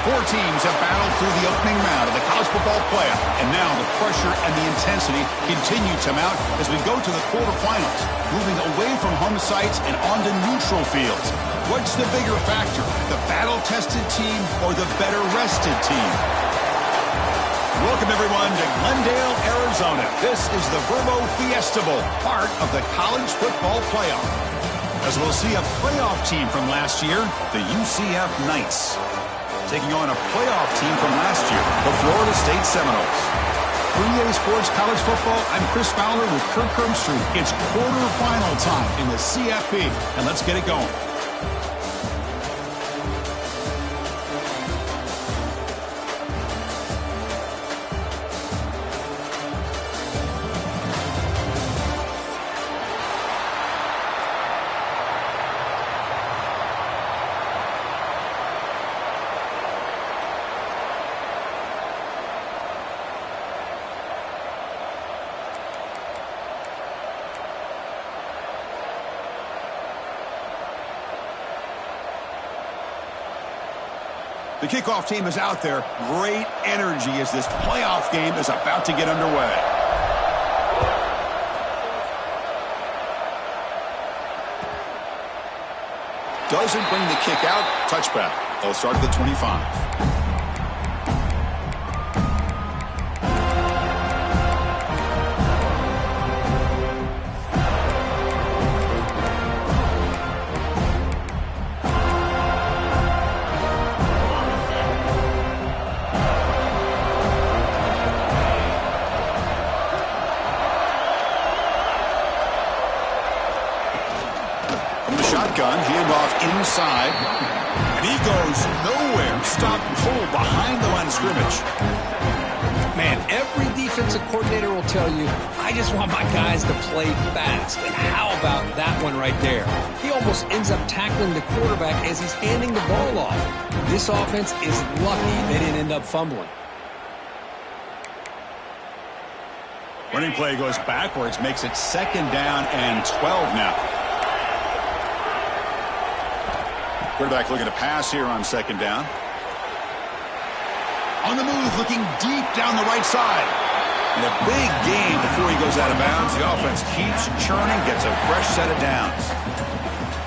Four teams have battled through the opening round of the college football playoff, and now the pressure and the intensity continue to mount as we go to the quarterfinals, moving away from home sites and onto neutral fields. What's the bigger factor, the battle-tested team or the better-rested team? Welcome, everyone, to Glendale, Arizona. This is the Verbo Fiesta Bowl, part of the college football playoff. As we'll see a playoff team from last year, the UCF Knights, taking on a playoff team from last year, the Florida State Seminoles. For EA Sports College Football, I'm Chris Fowler with Kirk Herbstreit. It's quarterfinal time in the CFP, and let's get it going. The kickoff team is out there. Great energy as this playoff game is about to get underway. Doesn't bring the kick out. Touchback. They'll start at the 25. Shotgun, handoff inside, and he goes nowhere. Stop and pull behind the line of scrimmage. Man, every defensive coordinator will tell you, I just want my guys to play fast. And how about that one right there? He almost ends up tackling the quarterback as he's handing the ball off. This offense is lucky they didn't end up fumbling. Running play goes backwards, makes it 2nd down and 12 now. Quarterback looking to pass here on 2nd down. On the move, looking deep down the right side. And a big gain before he goes out of bounds. The offense keeps churning, gets a fresh set of downs.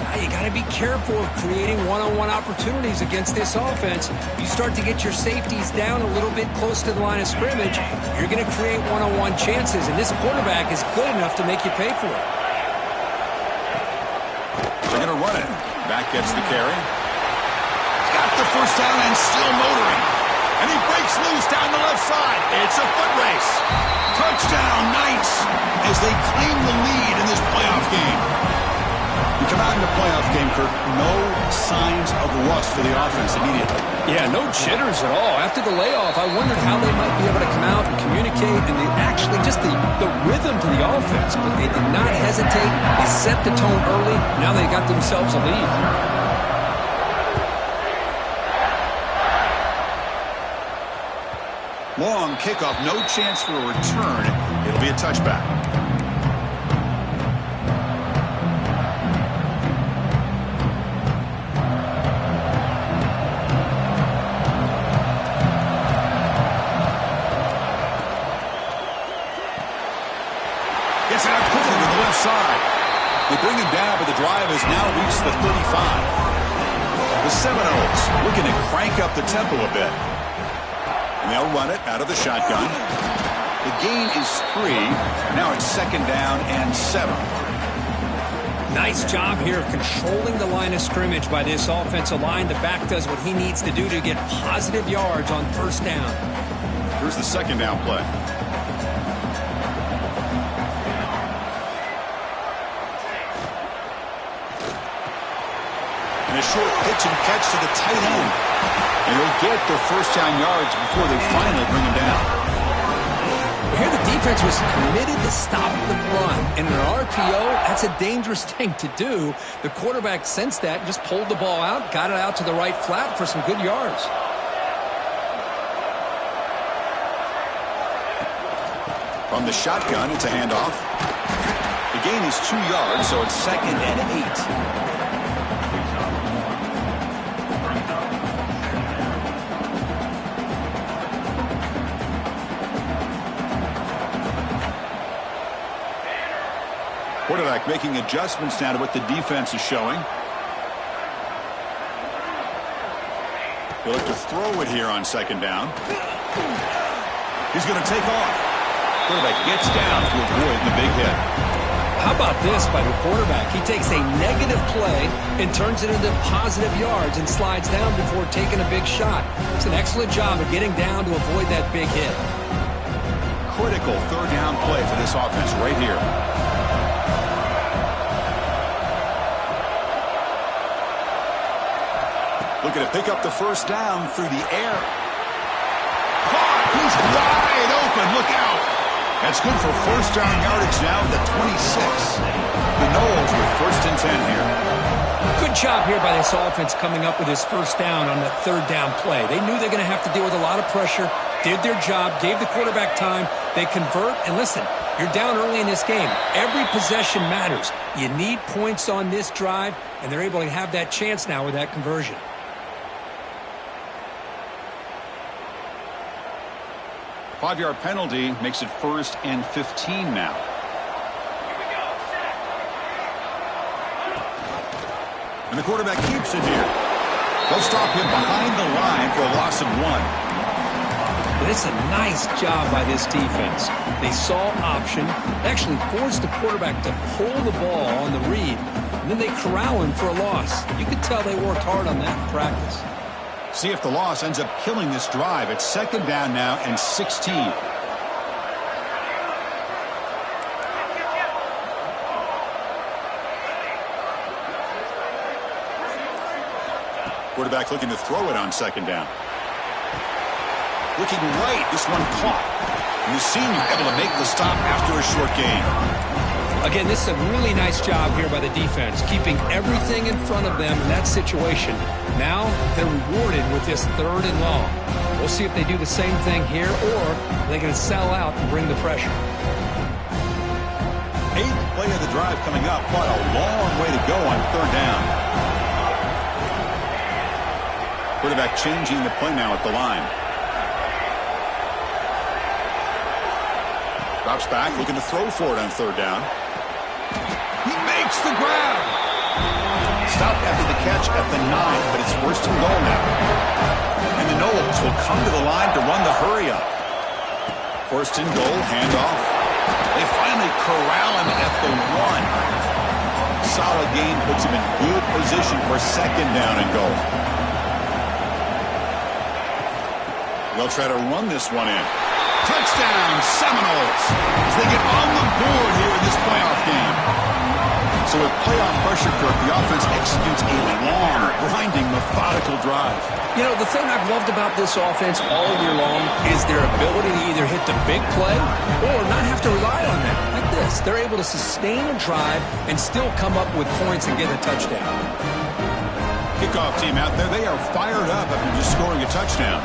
Now you got to be careful of creating one-on-one opportunities against this offense. You start to get your safeties down a little bit close to the line of scrimmage, you're going to create one-on-one chances, and this quarterback is good enough to make you pay for it. They're going to run it. Back gets the carry. Got the first down and still motoring. And he breaks loose down the left side. It's a foot race. Touchdown, Knights, as they claim the lead in this playoff game. We come out in the playoff game, Kirk, no signs of rust for the offense immediately. Yeah, no jitters at all. After the layoff, I wondered how they might be able to come out and communicate, and actually just the rhythm to the offense. But they did not hesitate. They set the tone early. Now they got themselves a lead. Long kickoff, no chance for a return. It'll be a touchback. Gets it out quickly to the left side. They bring him down, but the drive has now reached the 35. The Seminoles looking to crank up the tempo a bit. And they'll run it out of the shotgun. The gain is 3. Now it's 2nd down and 7. Nice job here of controlling the line of scrimmage by this offensive line. The back does what he needs to do to get positive yards on 1st down. Here's the 2nd down play. And a short pitch and catch to the tight end. And he'll get the 1st down yards before they finally bring him down. Here the defense was committed to stop the run. And in an RPO, that's a dangerous thing to do. The quarterback sensed that, just pulled the ball out, got it out to the right flat for some good yards. From the shotgun, it's a handoff. The gain is 2 yards, so it's 2nd and 8. quarterback making adjustments now to what the defense is showing. He'll look to throw it here on second down. He's going to take off. Quarterback gets down to avoid the big hit. How about this by the quarterback? He takes a negative play and turns it into positive yards and slides down before taking a big shot. It's an excellent job of getting down to avoid that big hit. Critical third down play for this offense right here. Looking to pick up the first down through the air. Caught! He's wide open. Look out! That's good for first down yardage now at the 26. The Noles with first and 10 here. Good job here by this offense coming up with his first down on that third down play. They knew they're going to have to deal with a lot of pressure, did their job, gave the quarterback time. They convert, and listen, you're down early in this game. Every possession matters. You need points on this drive, and they're able to have that chance now with that conversion. Five-yard penalty makes it first and 15 now. And the quarterback keeps it here. They'll stop him behind the line for a loss of 1. But it's a nice job by this defense. They saw option, actually forced the quarterback to pull the ball on the read, and then they corral him for a loss. You could tell they worked hard on that in practice. See if the loss ends up killing this drive. It's second down now and 16. Quarterback looking to throw it on second down. Looking right, this one caught. And the senior able to make the stop after a short gain. Again, this is a really nice job here by the defense, keeping everything in front of them in that situation. Now they're rewarded with this third and long. We'll see if they do the same thing here, or they're going to sell out and bring the pressure. 8th play of the drive coming up. What a long way to go on third down. Quarterback changing the play now at the line. Drops back, looking to throw for it on third down. He makes the grab. Stopped after the catch at the 9, but it's first and goal now. And the Noles will come to the line to run the hurry up. First and goal, handoff. They finally corral him at the 1. Solid gain puts him in good position for second down and goal. They'll try to run this one in. Touchdown, Seminoles, as they get on the board here in this playoff game. So with playoff pressure, Kirk, the offense executes a long, grinding, methodical drive. You know, the thing I've loved about this offense all year long is their ability to either hit the big play or not have to rely on that. Like this, they're able to sustain a drive and still come up with points and get a touchdown. Kickoff team out there, they are fired up after just scoring a touchdown.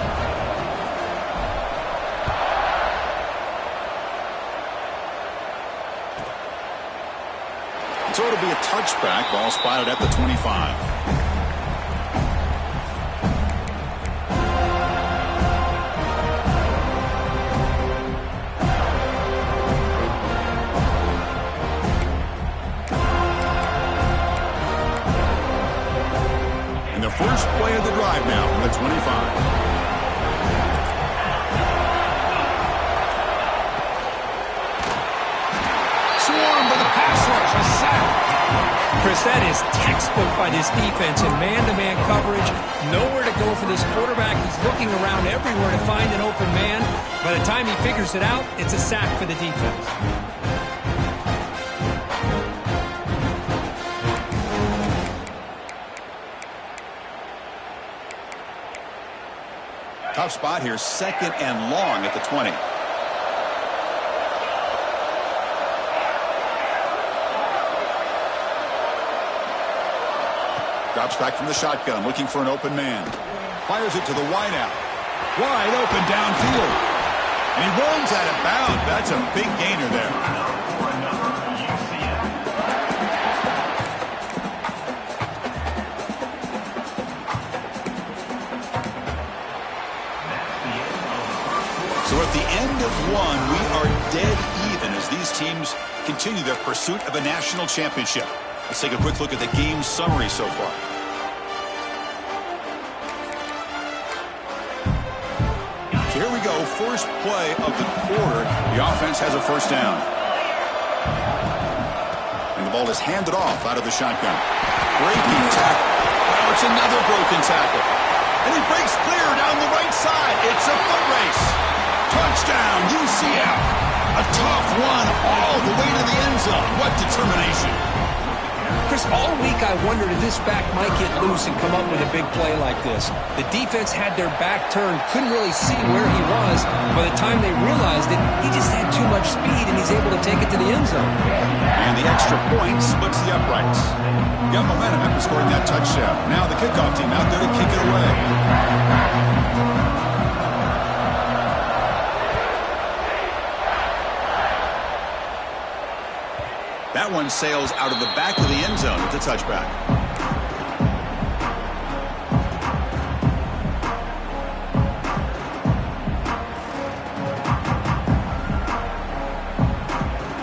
So it'll be a touchback. Ball spotted at the 25. And the first play of the drive now from the 25. Chris, that is textbook by this defense in man-to-man coverage. Nowhere to go for this quarterback. He's looking around everywhere to find an open man. By the time he figures it out, it's a sack for the defense. Tough spot here, second and long at the 20. Drops back from the shotgun, looking for an open man. Fires it to the wideout. Wide open downfield. And he rolls out of bounds. That's a big gainer there. So at the end of one, we are dead even as these teams continue their pursuit of a national championship. Let's take a quick look at the game summary so far. Here we go, first play of the quarter. The offense has a first down. And the ball is handed off out of the shotgun. Breaking tackle. Oh, it's another broken tackle. And he breaks clear down the right side. It's a foot race. Touchdown, UCF. A tough one all the way to the end zone. What determination. Chris, all week I wondered if this back might get loose and come up with a big play like this. The defense had their back turned, couldn't really see where he was. By the time they realized it, he just had too much speed, and he's able to take it to the end zone. And the extra point splits the uprights. Got momentum after scoring that touchdown. Now the kickoff team out there to kick it away. That one sails out of the back of the end zone with the touchback.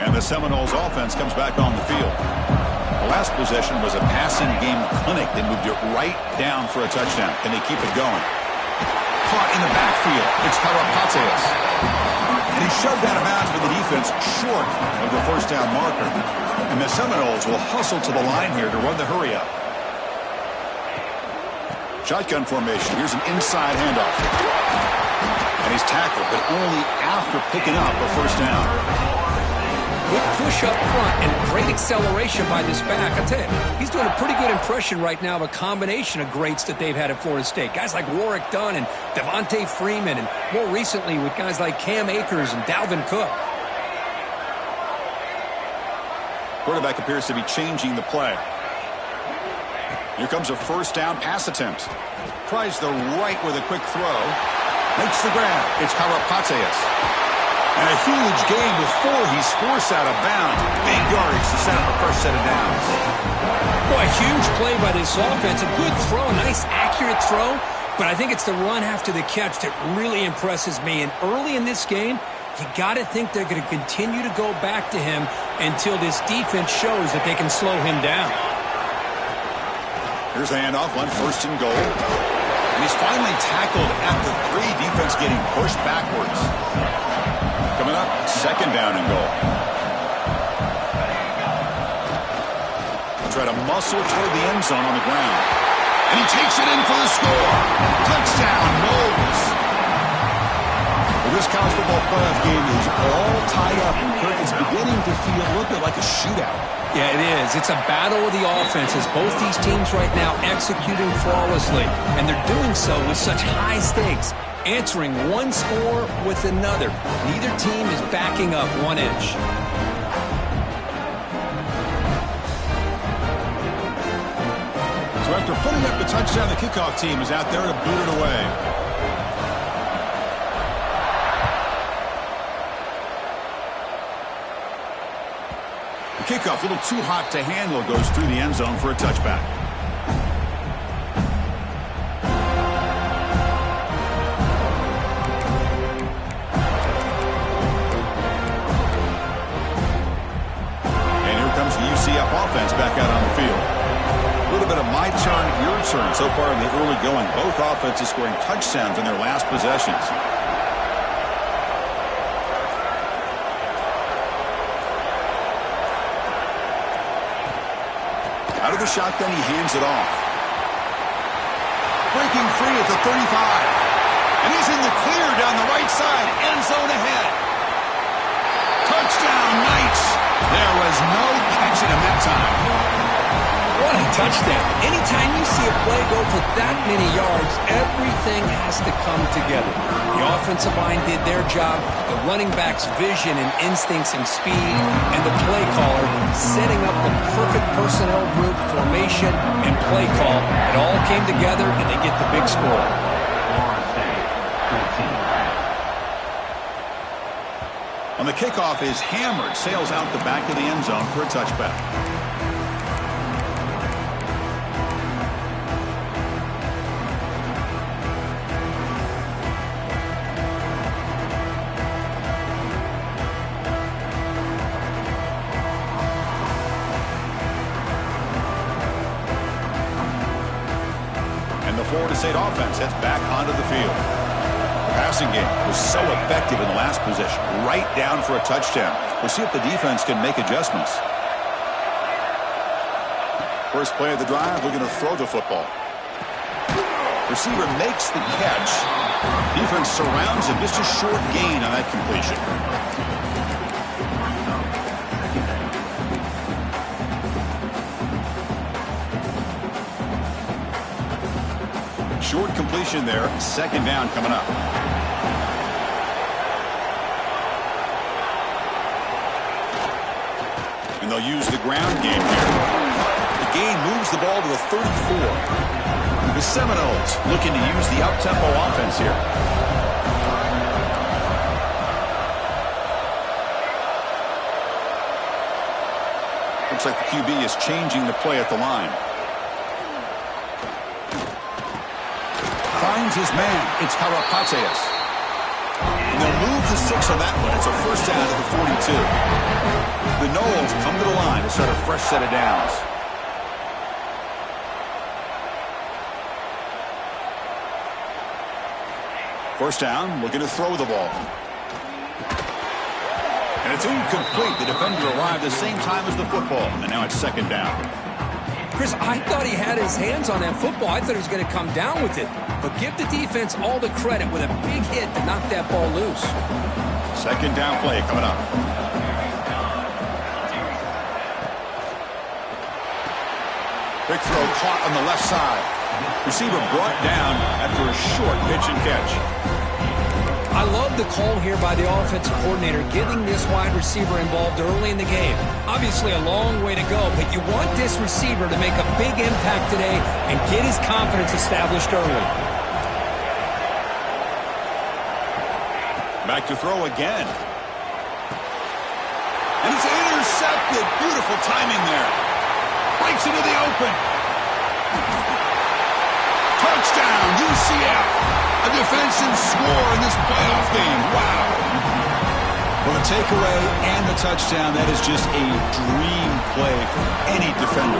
And the Seminoles offense comes back on the field. The last possession was a passing game clinic. They moved it right down for a touchdown. Can they keep it going? Caught in the backfield. It's Karapateas. And he shoved out of bounds with the defense short of the first down marker. And the Seminoles will hustle to the line here to run the hurry up. Shotgun formation. Here's an inside handoff. And he's tackled, but only after picking up a first down. Good push up front and great acceleration by this back. I tell you, he's doing a pretty good impression right now of a combination of greats that they've had at Florida State. Guys like Warwick Dunn and Devontae Freeman, and more recently with guys like Cam Akers and Dalvin Cook. Quarterback appears to be changing the play. Here comes a first down pass attempt. Tries the right with a quick throw. Makes the grab. It's Karapateas. And a huge gain before he's forced out of bounds. Big yardage to set up a first set of downs. Boy, a huge play by this offense. A good throw, nice accurate throw. But I think it's the run after the catch that really impresses me. And early in this game, you got to think they're going to continue to go back to him until this defense shows that they can slow him down. Here's the handoff on first and goal. And he's finally tackled at the 3. Defense getting pushed backwards. Coming up, second down and goal. Try to muscle toward the end zone on the ground. And he takes it in for the score. Touchdown, Moles. Well, this college football playoff game is all tied up, and Kirk is beginning to feel a little bit like a shootout. Yeah, it is. It's a battle of the offenses. Both these teams right now executing flawlessly, and they're doing so with such high stakes, answering one score with another. Neither team is backing up 1 inch. So after putting up the touchdown, the kickoff team is out there to boot it away. The kickoff, a little too hot to handle, goes through the end zone for a touchback. And here comes the UCF offense back out on the field. A little bit of my turn, your turn so far in the early going. Both offenses scoring touchdowns in their last possessions. Out of the shotgun, he hands it off. Breaking free at the 35. And he's in the clear down the right side. End zone ahead. Touchdown, Knights. There was no catching him that time. What a touchdown. Anytime you see a play go for that many yards, everything has to come together. The offensive line did their job, the running back's vision and instincts and speed, and the play caller setting up the perfect personnel group, formation, and play call. It all came together, and they get the big score. On the kickoff is hammered, sails out the back of the end zone for a touchback. And the Florida State offense heads back onto the field. The passing game was so effective in the last possession, right down for a touchdown. We'll see if the defense can make adjustments. First play of the drive, we're going to throw the football. Receiver makes the catch. Defense surrounds him. Just a short gain on that completion. Short completion there. Second down coming up. And they'll use the ground game here. The gain moves the ball to the 34. The Seminoles looking to use the up-tempo offense here. Looks like the QB is changing the play at the line. Finds his man. It's Karapateas. And they'll move the 6 on that one. It's a first down at the 42. The Noles come to the line to start a fresh set of downs. First down, looking to throw the ball. And it's incomplete. The defender arrived the same time as the football. And now it's second down. Chris, I thought he had his hands on that football. I thought he was going to come down with it. But give the defense all the credit with a big hit to knock that ball loose. Second down play coming up. Big throw caught on the left side. Receiver brought down after a short pitch and catch. I love the call here by the offensive coordinator, getting this wide receiver involved early in the game. Obviously a long way to go, but you want this receiver to make a big impact today and get his confidence established early. Back to throw again. And it's intercepted. Beautiful timing there. Breaks into the open. Touchdown, UCF. A defensive score in this playoff game. Wow. Well, the takeaway and the touchdown, that is just a dream play for any defender.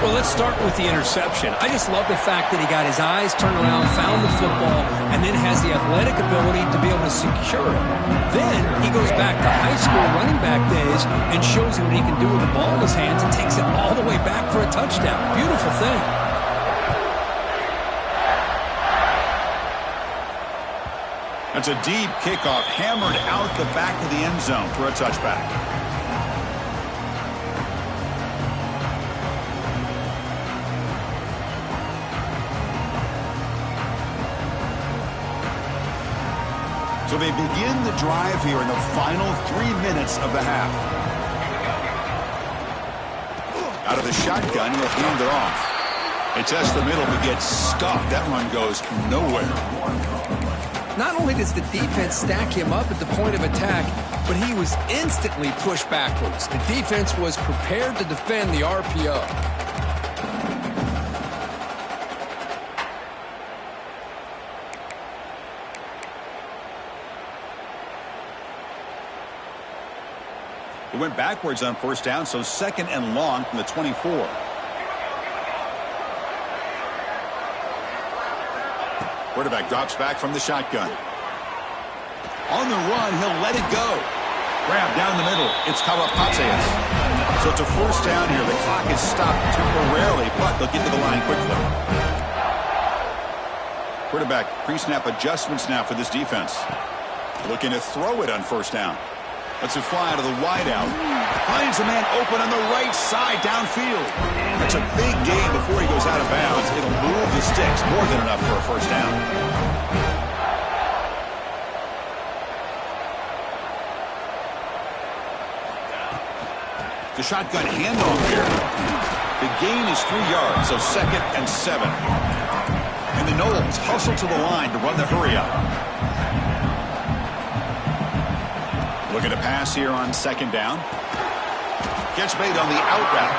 Well, let's start with the interception. I just love the fact that he got his eyes turned around, found the football, and then has the athletic ability to be able to secure it. Then he goes back to high school running back days and shows you what he can do with the ball in his hands and takes it all the way back for a touchdown. Beautiful thing. That's a deep kickoff, hammered out the back of the end zone for a touchback. So they begin the drive here in the final 3 minutes of the half. Out of the shotgun, he'll hand it off. They test the middle, but gets stuffed. That run goes nowhere. Not only does the defense stack him up at the point of attack, but he was instantly pushed backwards. The defense was prepared to defend the RPO. He went backwards on first down, so second and long from the 24. Quarterback drops back from the shotgun. On the run, he'll let it go. Grab down the middle. It's Karapateas. So it's a first down here. The clock is stopped temporarily, but they'll get to the line quickly. Quarterback pre-snap adjustments now for this defense. Looking to throw it on first down. Lets it fly out of the wideout. Finds a man open on the right side downfield. That's a big gain before he goes out of bounds. It'll move the sticks. More than enough for a first down. The shotgun handoff here. The gain is 3 yards, so second and 7. And the Noles hustle to the line to run the hurry up. Looking to pass here on second down. Gets made on the out route.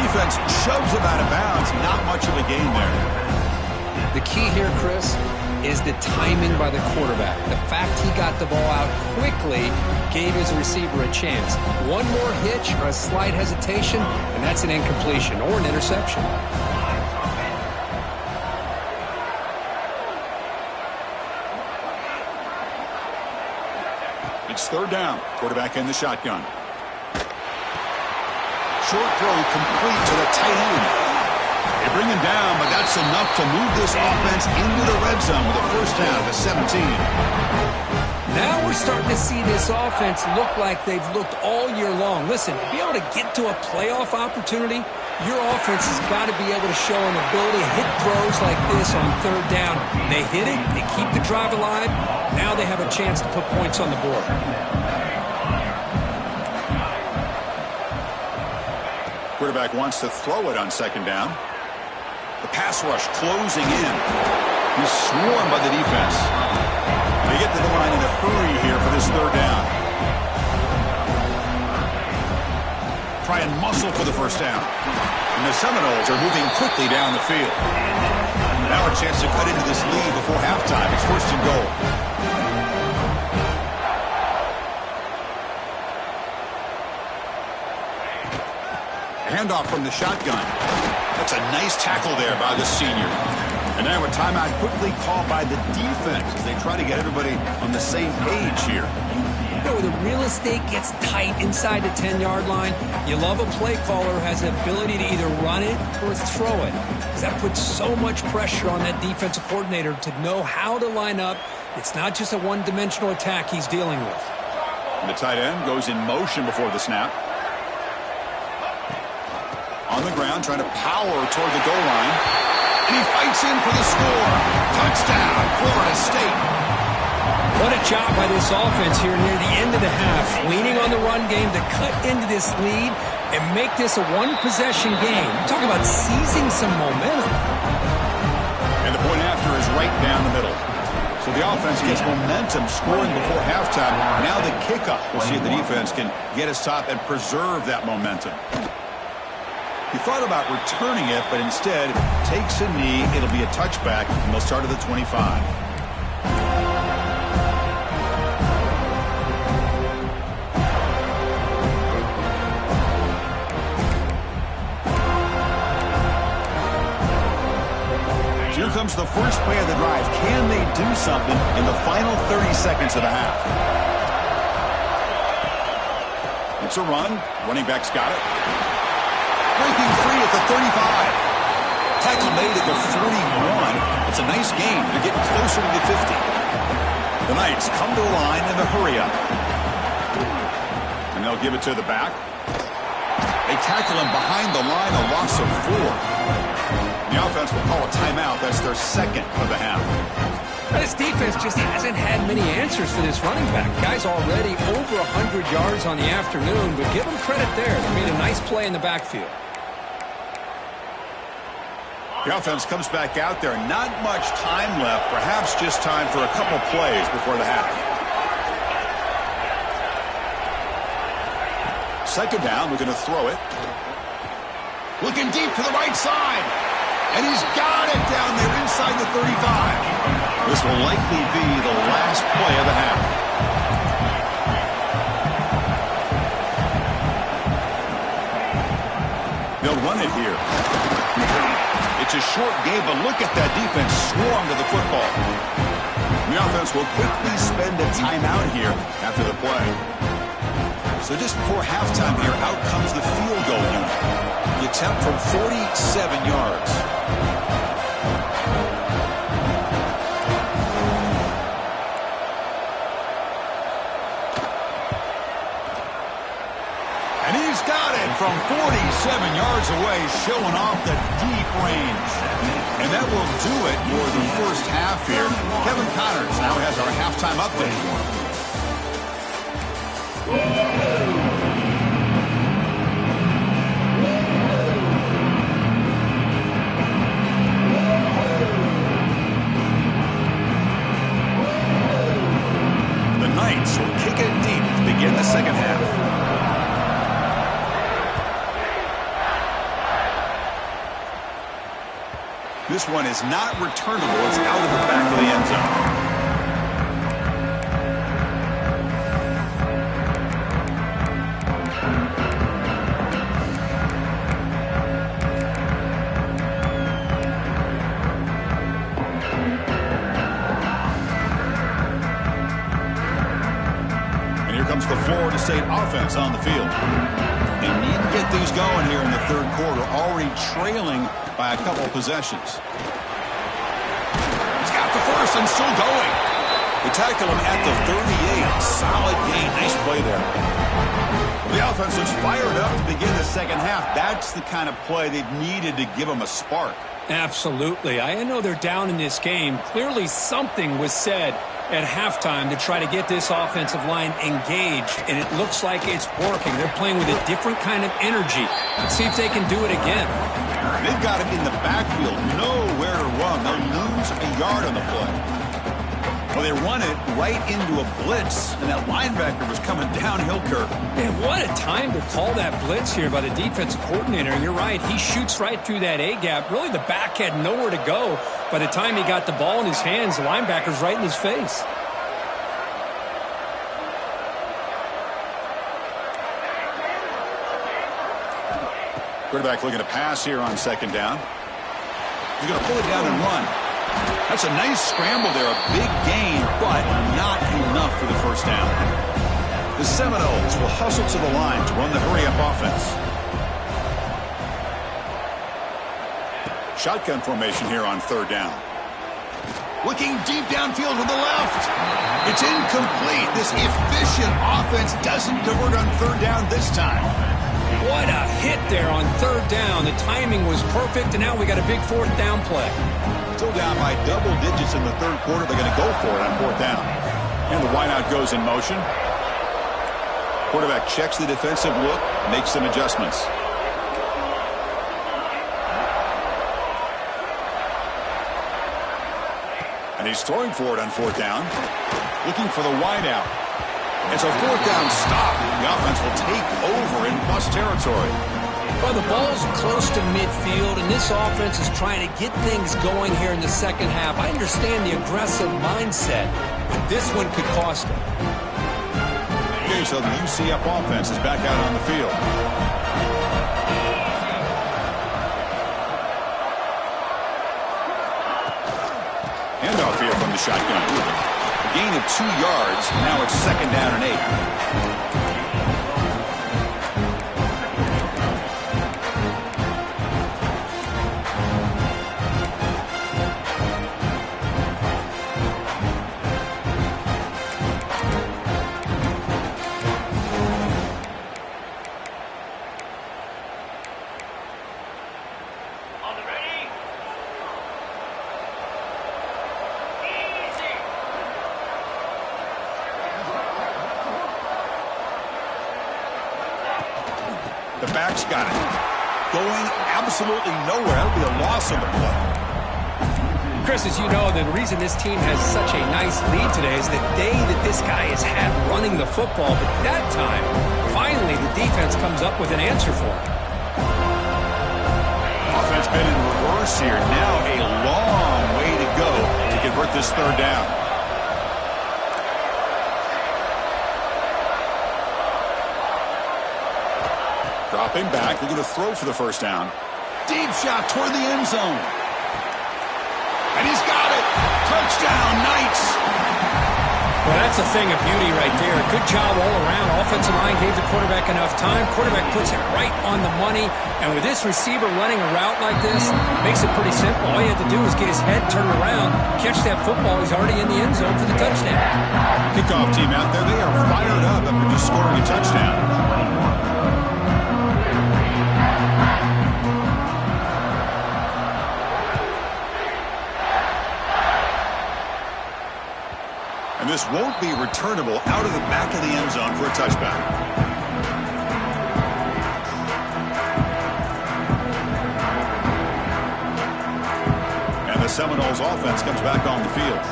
Defense shoves him out of bounds. Not much of a gain there. The key here, Chris, is the timing by the quarterback. The fact he got the ball out quickly gave his receiver a chance. One more hitch or a slight hesitation, and that's an incompletion or an interception. It's third down. Quarterback in the shotgun. Short throw complete to the tight end. They bring him down, but that's enough to move this offense into the red zone with a first down at the 17. Now we're starting to see this offense look like they've looked all year long. Listen, to be able to get to a playoff opportunity, your offense has got to be able to show an ability to hit throws like this on third down. They hit it, they keep the drive alive. Now they have a chance to put points on the board. Quarterback wants to throw it on second down. The pass rush closing in. He's swarmed by the defense. They get to the line in a hurry here for this third down. Try and muscle for the first down. And the Seminoles are moving quickly down the field. Now a chance to cut into this lead before halftime. It's first and goal. Handoff from the shotgun. That's a nice tackle there by the senior. And now a timeout quickly called by the defense as they try to get everybody on the same page here. You know, where the real estate gets tight inside the 10-yard line, you love a play caller who has the ability to either run it or throw it. Because that puts so much pressure on that defensive coordinator to know how to line up. It's not just a one-dimensional attack he's dealing with. And the tight end goes in motion before the snap. On the ground, trying to power toward the goal line. And he fights in for the score. Touchdown, Florida State. What a job by this offense here near the end of the half. Leaning on the run game to cut into this lead and make this a one-possession game. Talk about seizing some momentum. And the point after is right down the middle. So the offense gets momentum scoring before halftime. Now the kickoff. We'll see if the defense can get a stop and preserve that momentum. He thought about returning it, but instead takes a knee. It'll be a touchback, and they'll start at the 25. Here comes the first play of the drive. Can they do something in the final 30 seconds of the half? It's a run. Running back's got it. Breaking free at the 35. Tackle made at the 41. It's a nice game. They're getting closer to the 50. The Knights come to the line in the hurry up. And they'll give it to the back. They tackle him behind the line, a loss of 4. The offense will call a timeout. That's their second of the half. This defense just hasn't had many answers for this running back. Guy's already over 100 yards on the afternoon, but give him credit there. They made a nice play in the backfield. The offense comes back out there. Not much time left. Perhaps just time for a couple plays before the half. Second down. We're going to throw it. Looking deep to the right side. And he's got it down there inside the 35. This will likely be the last play of the half. They'll run it here. It's a short game, but look at that defense swarm to the football. The offense will quickly spend a timeout here after the play. So just before halftime here, out comes the field goal unit. The attempt from 47 yards. And he's got it from 47 yards away, showing off the deep range. And that will do it for the first half here. Kevin Connors now has our halftime update. The Knights will kick it deep to begin the second half. This one is not returnable. It's out of the back of the end zone. Florida State offense on the field. They need to get things going here in the third quarter, already trailing by a couple of possessions. He's got the first and still going. They tackle him at the 38. Solid gain. Nice play there. The offense was fired up to begin the second half. That's the kind of play they've needed to give them a spark. Absolutely. I know they're down in this game. Clearly something was said at halftime to try to get this offensive line engaged, and it looks like it's working. They're playing with a different kind of energy. Let's see if they can do it again. They've got him in the backfield, nowhere to run. They'll lose a yard on the play. Well, they run it right into a blitz, and that linebacker was coming downhill, Kirk. Man, what a time to call that blitz here by the defensive coordinator. You're right. He shoots right through that A-gap. Really, the back had nowhere to go. By the time he got the ball in his hands, the linebacker's right in his face. Quarterback looking to pass here on second down. He's going to pull it down and run. That's a nice scramble there, a big gain, but not enough for the first down. The Seminoles will hustle to the line to run the hurry-up offense. Shotgun formation here on third down. Looking deep downfield to the left. It's incomplete. This efficient offense doesn't convert on third down this time. What a hit there on third down. The timing was perfect, and now we got a big fourth down play. Still down by double digits in the third quarter. They're going to go for it on fourth down. And the wideout goes in motion. Quarterback checks the defensive look, makes some adjustments. And he's throwing for it on fourth down. Looking for the wideout. It's a fourth down stop. The offense will take over in plus territory. Well, the ball's close to midfield, and this offense is trying to get things going here in the second half. I understand the aggressive mindset, but this one could cost them. Okay, so the UCF offense is back out on the field. Handoff here from the shotgun. A gain of 2 yards. Now it's second down and 8. The back's got it. Going absolutely nowhere. That'll be a loss on the play. Chris, as you know, the reason this team has such a nice lead today is the day that this guy has had running the football. But that time, finally, the defense comes up with an answer for him. Offense been in reverse here. Now a long way to go to convert this third down. Dropping back, looking to throw for the first down. Deep shot toward the end zone. And he's got it. Touchdown, Knights. Well, that's a thing of beauty right there. Good job all around. Offensive line gave the quarterback enough time. Quarterback puts it right on the money. And with this receiver running a route like this, makes it pretty simple. All you have to do is get his head turned around, catch that football. He's already in the end zone for the touchdown. Kickoff team out there. They are fired up after just scoring a touchdown. And this won't be returnable out of the back of the end zone for a touchback. And the Seminoles offense comes back on the field.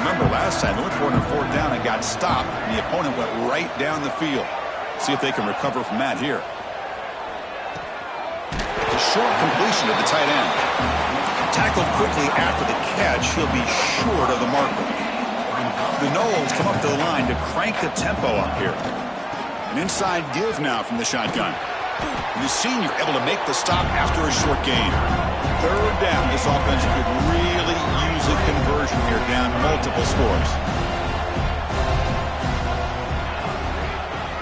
Remember last time they went for it on fourth down and got stopped, and the opponent went right down the field. See if they can recover from that here. A short completion to the tight end. Tackled quickly after the catch. He'll be short of the marker. The Noles come up to the line to crank the tempo up here. An inside give now from the shotgun. And the senior able to make the stop after a short gain. Third down. This offense could really use a conversion here, down multiple scores.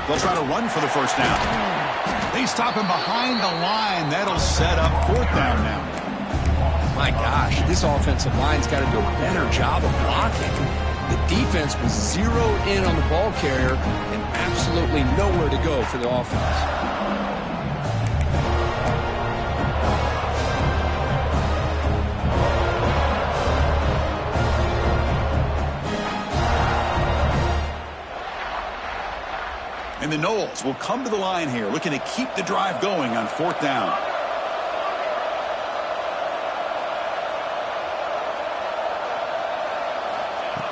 They'll try to run for the first down. They stop him behind the line. That'll set up 4th down now. My gosh, this offensive line's got to do a better job of blocking. The defense was zeroed in on the ball carrier and absolutely nowhere to go for the offense. And the Noles will come to the line here, looking to keep the drive going on 4th down.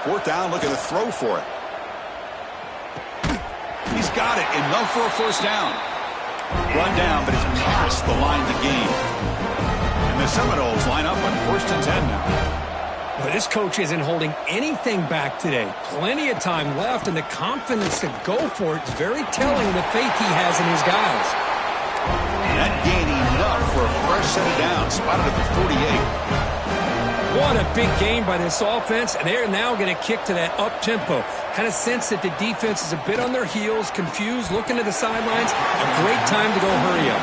Fourth down, looking to throw for it. He's got it. Enough for a first down. Run down, but it's past the line to gain. And the Seminoles line up on 1st and 10 now. Well, this coach isn't holding anything back today. Plenty of time left, and the confidence to go for it is very telling of the faith he has in his guys. And that gain enough for a fresh set of downs. Spotted at the 48. What a big game by this offense, and they're now going to kick to that up-tempo. Kind of sense that the defense is a bit on their heels, confused, looking to the sidelines. A great time to go hurry up.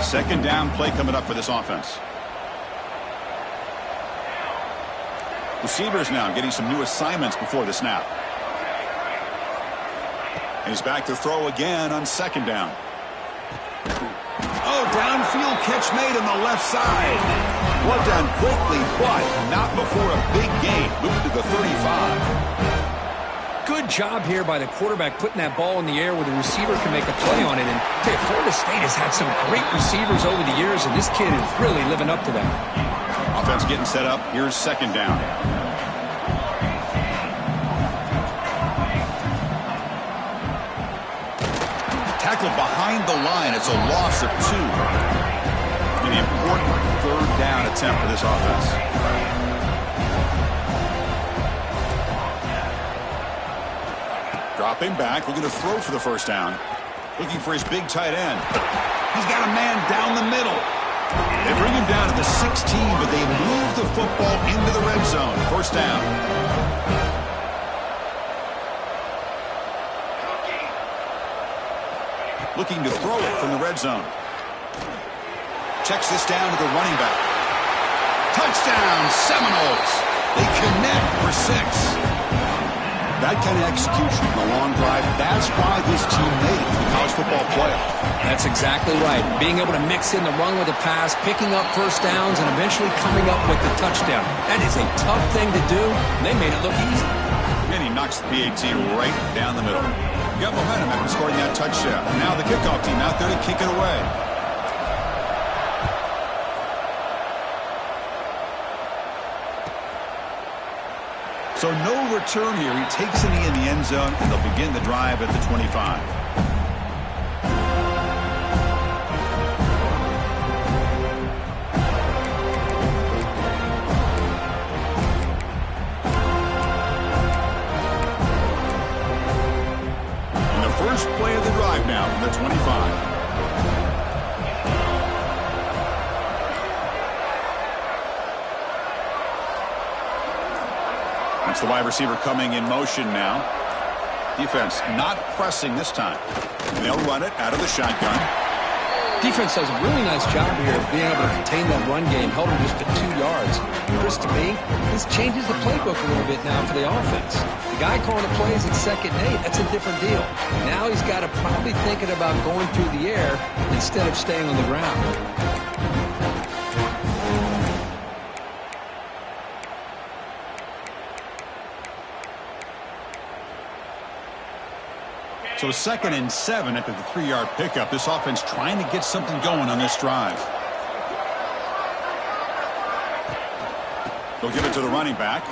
Second down play coming up for this offense. Receivers now getting some new assignments before the snap. And he's back to throw again on 2nd down. Oh, downfield catch made on the left side. Well done quickly, but not before a big gain. Moving to the 35. Good job here by the quarterback putting that ball in the air where the receiver can make a play on it. And Florida State has had some great receivers over the years, and this kid is really living up to that. Offense getting set up. Here's 2nd down. Tackled behind the line. It's a loss of 2. An important 3rd down attempt for this offense. Dropping back, looking to throw for the first down. Looking for his big tight end. He's got a man down the middle. They bring him down to the 16, but they move the football into the red zone. First down. Looking to throw it from the red zone. Checks this down to the running back. Touchdown, Seminoles. They connect for 6. That kind of execution in a long drive, that's why this team made it to the college football playoff. That's exactly right. Being able to mix in the run with the pass, picking up first downs, and eventually coming up with the touchdown. That is a tough thing to do, and they made it look easy. And he knocks the PAT right down the middle. Got momentum after scoring that touchdown. Now the kickoff team out there to kick it away. So no return here. He takes it in the end zone, and they'll begin the drive at the 25. And the first play of the drive now from the 25. That's the wide receiver coming in motion now. Defense not pressing this time. And they'll run it out of the shotgun. Defense does a really nice job here of being able to contain that run game, held him just to 2 yards. Chris, to me, this changes the playbook a little bit now for the offense. The guy calling the plays at 2nd and 8, that's a different deal. Now he's got to probably thinking about going through the air instead of staying on the ground. So 2nd and 7 after the 3-yard pickup. This offense trying to get something going on this drive. They'll give it to the running back.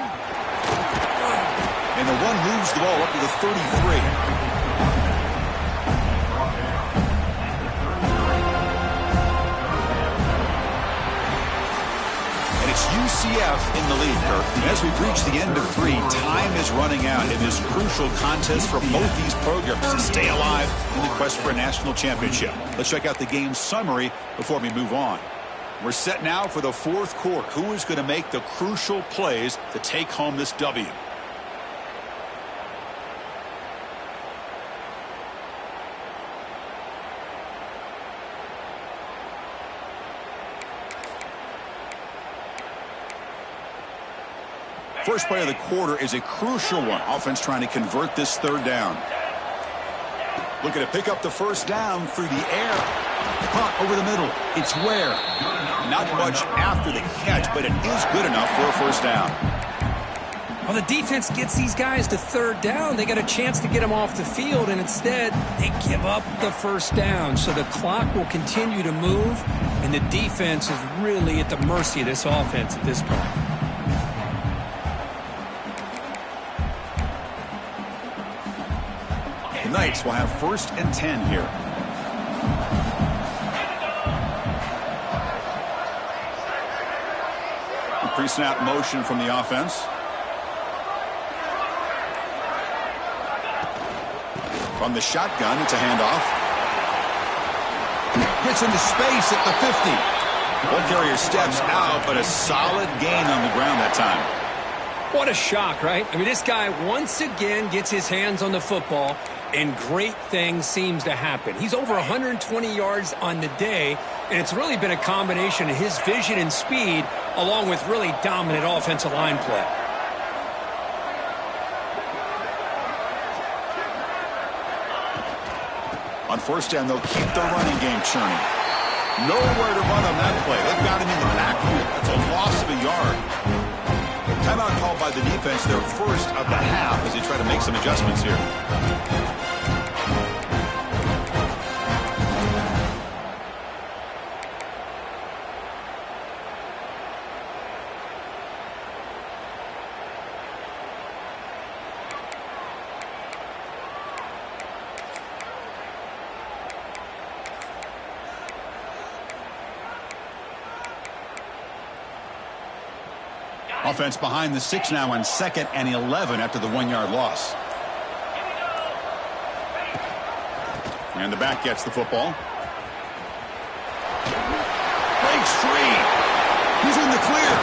And the one moves the ball up to the 33. And it's UCF UCF in the lead, Kirk. As we reach the end of 3, time is running out in this crucial contest for both these programs to stay alive in the quest for a national championship. Let's check out the game summary before we move on. We're set now for the 4th quarter. Who is going to make the crucial plays to take home this W? First play of the quarter is a crucial one. Offense trying to convert this 3rd down. Looking to pick up the 1st down through the air. Punt over the middle. It's where? Not much after the catch, but it is good enough for a 1st down. Well, the defense gets these guys to 3rd down. They got a chance to get them off the field, and instead they give up the 1st down. So the clock will continue to move, and the defense is really at the mercy of this offense at this point. The Knights will have 1st and 10 here. Pre-snap motion from the offense. From the shotgun, it's a handoff. Gets into space at the 50. Ball carrier steps out, but a solid gain on the ground that time. What a shock, right? I mean, this guy once again gets his hands on the football, and great things seems to happen. He's over 120 yards on the day, and it's really been a combination of his vision and speed along with really dominant offensive line play. On 1st down, they'll keep their running game churning. Nowhere to run on that play. They've got him in the backfield. That's a loss of a yard. Timeout called by the defense, their 1st of the half as they try to make some adjustments here. Offense behind the 6 now on 2nd and 11 after the 1-yard loss. And the back gets the football. Breaks free. He's in the clear.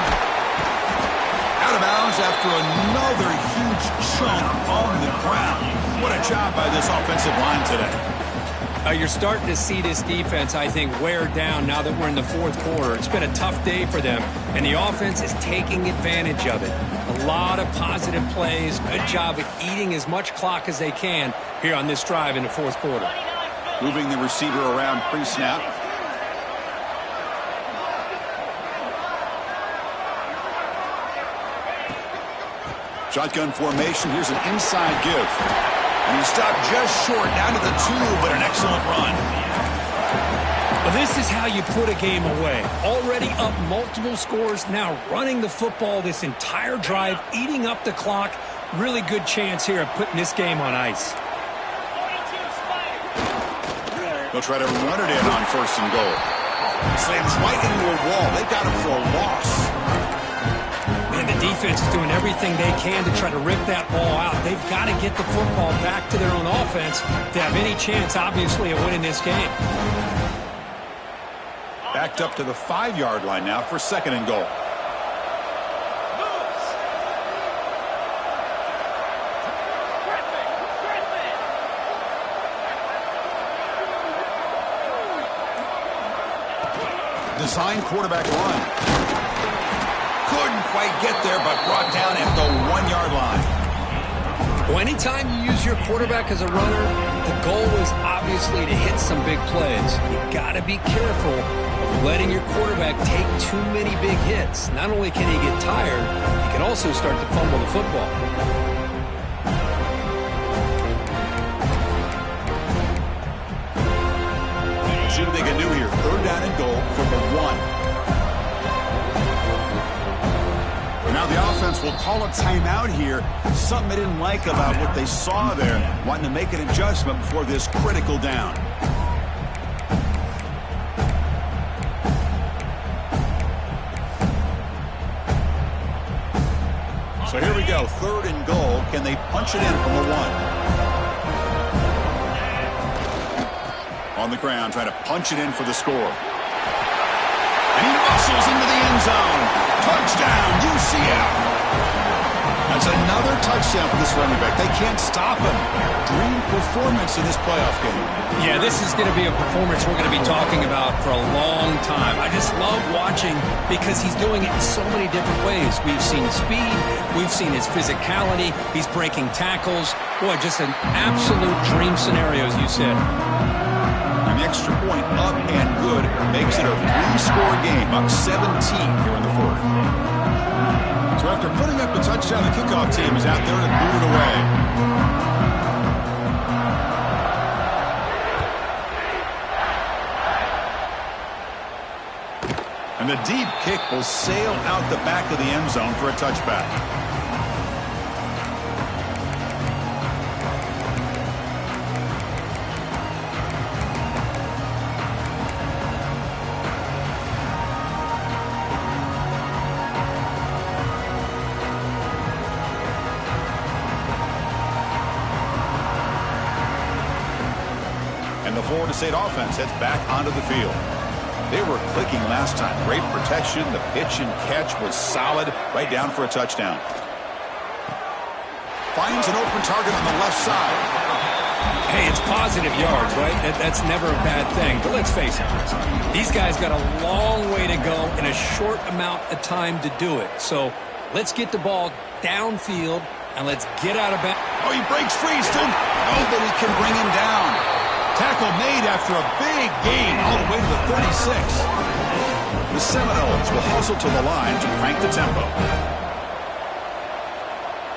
Out of bounds after another huge chunk on the ground. What a job by this offensive line today. You're starting to see this defense, I think, wear down now that we're in the 4th quarter. It's been a tough day for them, and the offense is taking advantage of it. A lot of positive plays. Good job at eating as much clock as they can here on this drive in the 4th quarter. Moving the receiver around pre-snap. Shotgun formation. Here's an inside give. And he stopped just short, down to the 2, but an excellent run. Well, this is how you put a game away. Already up multiple scores, now running the football this entire drive, eating up the clock. Really good chance here of putting this game on ice. They'll try to run it in on 1st and goal. Slams right into a wall. They got him for a loss. And the defense is doing everything they can to try to rip that ball out. They've got to get the football back to their own offense to have any chance, obviously, of winning this game. Backed up to the 5-yard line now for 2nd and goal. Design quarterback run. Couldn't quite get there, but brought down at the 1-yard line. Well, anytime you use your quarterback as a runner, the goal is obviously to hit some big plays. You got to be careful of letting your quarterback take too many big hits. Not only can he get tired, he can also start to fumble the football. See what they can do here. 3rd down and goal from the 1. Now the offense will call a timeout here. Something they didn't like about what they saw there. Wanting to make an adjustment before this critical down. So here we go, 3rd and goal. Can they punch it in from the 1? On the ground, trying to punch it in for the score. And he muscles into the end zone. Touchdown, UCF. That's another touchdown for this running back. They can't stop him. Dream performance in this playoff game. Yeah, this is going to be a performance we're going to be talking about for a long time. I just love watching because he's doing it in so many different ways. We've seen speed. We've seen his physicality. He's breaking tackles. Boy, just an absolute dream scenario, as you said. And the extra point up and good makes it a 3-score game, up 17 here in the 4th. So after putting up the touchdown, the kickoff team is out there to boot it away. And the deep kick will sail out the back of the end zone for a touchback. And the Florida State offense heads back onto the field. They were clicking last time. Great protection. The pitch and catch was solid. Right down for a touchdown. Finds an open target on the left side. Hey, it's positive yards, right? That's never a bad thing. But let's face it, these guys got a long way to go in a short amount of time to do it. So let's get the ball downfield and let's get out of bounds. Oh, he breaks free. Still nobody can bring him down. Tackle made after a big gain all the way to the 36. The Seminoles will hustle to the line to crank the tempo.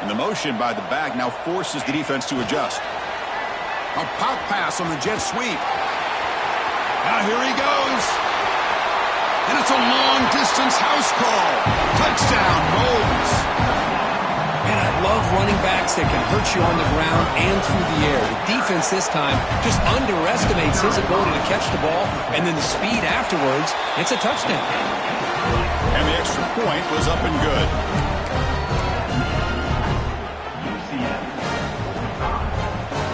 And the motion by the back now forces the defense to adjust. A pop pass on the jet sweep. Now here he goes. And it's a long-distance house call. Touchdown, Noles. And I love running backs that can hurt you on the ground and through the air. The defense this time just underestimates his ability to catch the ball, and then the speed afterwards, it's a touchdown. And the extra point was up and good.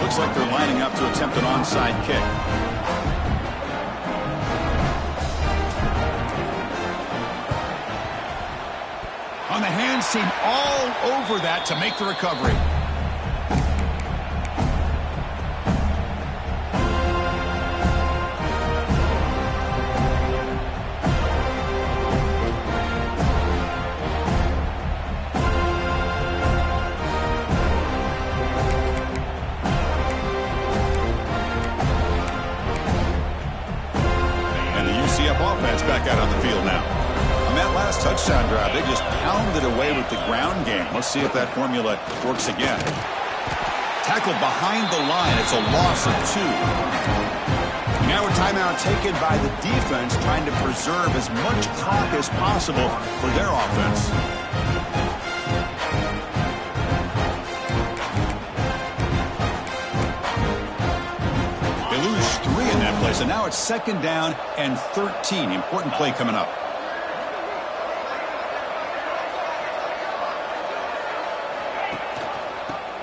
Looks like they're lining up to attempt an onside kick. On the hands team all over that to make the recovery. And the UCF offense back out on the field now. On that last touchdown drive, they just pounded away with the ground game. Let's see if that formula works again. Tackled behind the line. It's a loss of 2. Now a timeout taken by the defense, trying to preserve as much clock as possible for their offense. They lose 3 in that play, so now it's 2nd down and 13. Important play coming up.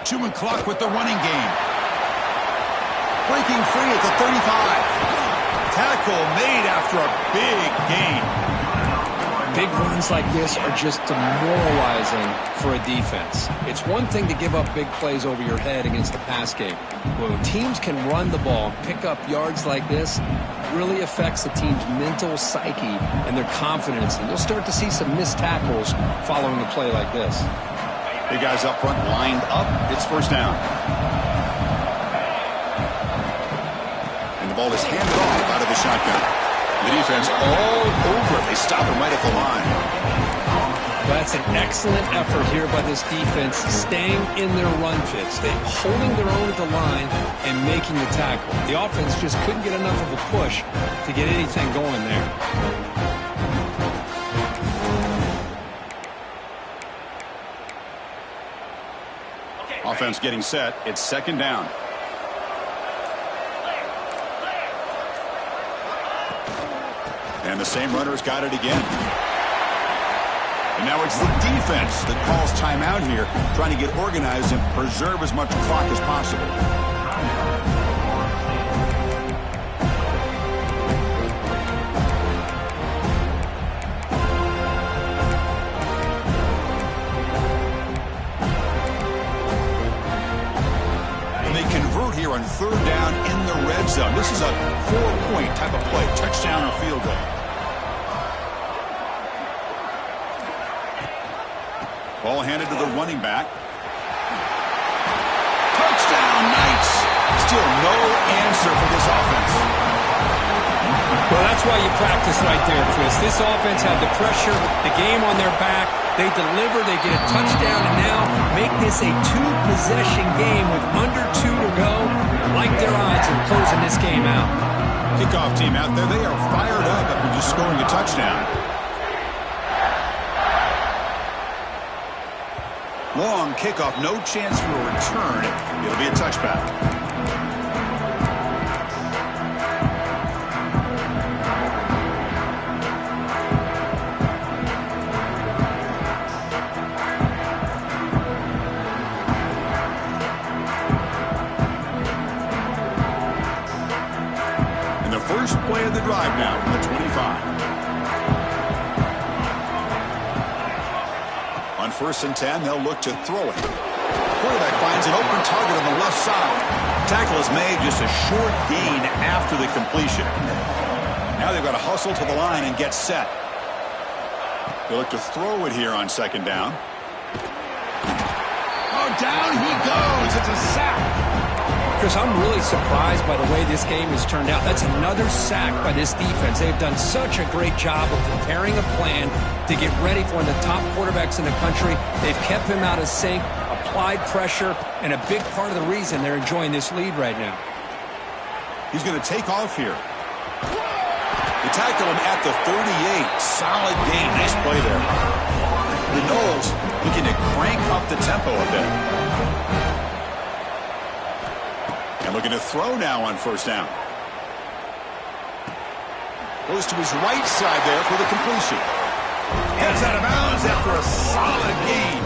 Chewing clock with the running game. Breaking free at the 35. Tackle made after a big gain. Big runs like this are just demoralizing for a defense. It's one thing to give up big plays over your head against the pass game. When teams can run the ball and pick up yards like this, it really affects the team's mental psyche and their confidence. And you'll start to see some missed tackles following a play like this. Big guys up front lined up. It's 1st down. And the ball is handed off out of the shotgun. The defense all over it. They stop him right at the line. That's an excellent effort here by this defense, staying in their run fits. They're holding their own at the line and making the tackle. The offense just couldn't get enough of a push to get anything going there. Offense getting set. It's 2nd down. And the same runner's got it again. And now it's the defense that calls timeout here, trying to get organized and preserve as much clock as possible. Here on third down in the red zone. This is a 4-point type of play, touchdown or field goal. Ball handed to the running back. Touchdown, Knights. Still no answer for this offense. Well, that's why you practice right there, Chris. This offense had the pressure, the game on their back. They deliver, they get a touchdown, and now make this a two-possession game with under 2 to go. Like their odds of closing this game out. Kickoff team out there. They are fired up after just scoring a touchdown. Long kickoff, no chance for a return. It'll be a touchback. First play of the drive now from the 25. On 1st and 10, they'll look to throw it. Quarterback finds an open target on the left side. Tackle is made, just a short gain after the completion. Now they've got to hustle to the line and get set. They look to throw it here on 2nd down. Oh, down he goes. It's a sack. Chris, I'm really surprised by the way this game has turned out. That's another sack by this defense. They've done such a great job of preparing a plan to get ready for one of the top quarterbacks in the country. They've kept him out of sync, applied pressure, and a big part of the reason they're enjoying this lead right now. He's going to take off here. They tackle him at the 38. Solid gain. Nice play there. The Noles looking to crank up the tempo a bit. And looking to throw now on 1st down. Goes to his right side there for the completion. Heads out of bounds after a solid gain.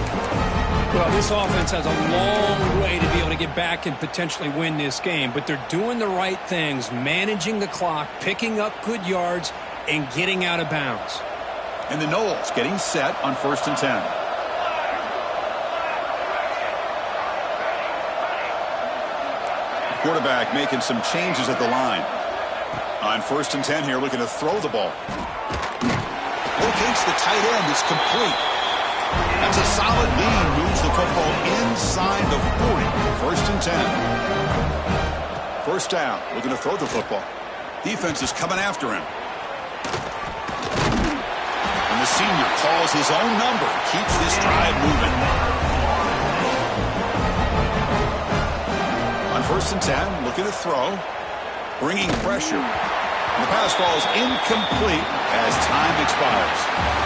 Well, this offense has a long way to be able to get back and potentially win this game. But they're doing the right things, managing the clock, picking up good yards, and getting out of bounds. And the Noles getting set on 1st and 10. Quarterback making some changes at the line. On 1st and 10 here, looking to throw the ball. Locates the tight end. It's complete. That's a solid lead. Moves the football inside the 40. 1st and 10. 1st down. Looking to throw the football. Defense is coming after him. And the senior calls his own number. Keeps this drive moving. On 1st and 10, looking to throw, bringing pressure. And the pass falls incomplete as time expires.